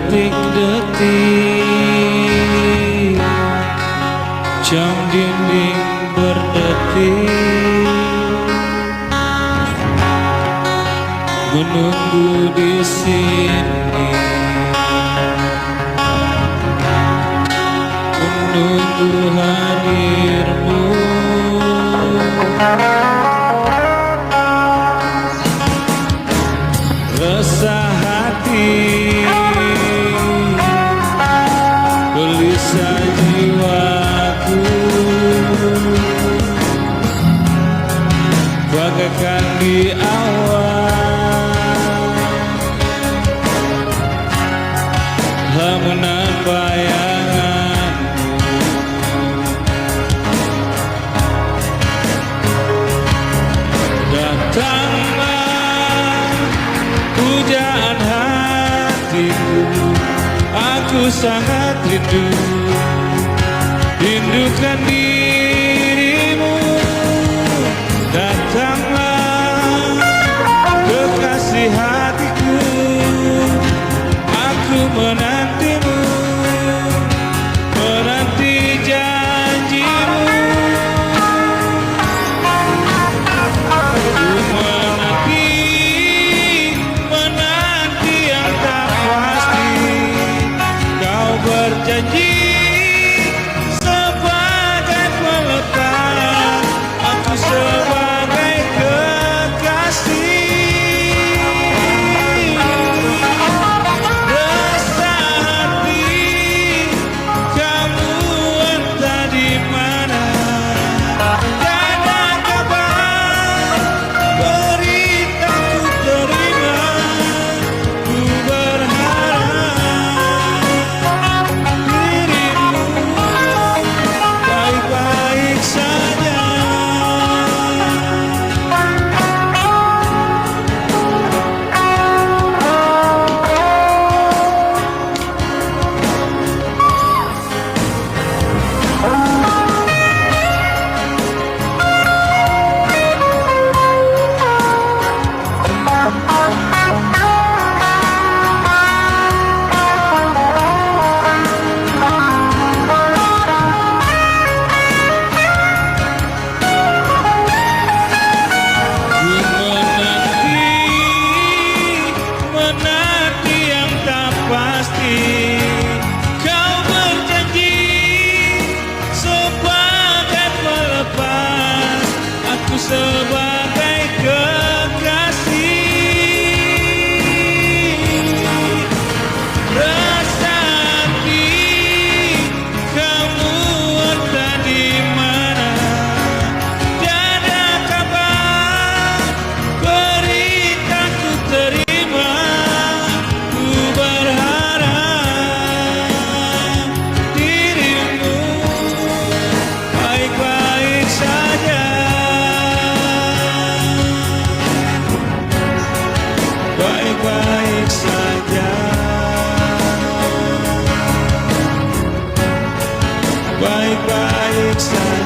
detik-detik, jam dinding berdetik, menunggu di sini, menunggu hadirmu. Resah hati, gelisah jiwaku, bagaikan di awal, lamunan bayanganmu. Datanglah pujaan hatiku, aku sangat rindu, rindukan dirimu. Datanglah kekasih hatiku, aku menantimu, menanti janjimu. Menanti yang tak pasti, kau berjanji sebagai pelepas, aku sebagai kekasih. Resah hati, kamu entah di mana, tiada kabar, berita ku terima, ku berharap dirimu baik-baik saja. Menanti yang tak pasti, kau berjanji sebagai pelepas, aku sebagai kekasih. Rasa hati, kamu entah di mana, tiada kabar, berita ku terima, ku berharap dirimu baik-baik saja, baik-baik saja, baik-baik saja.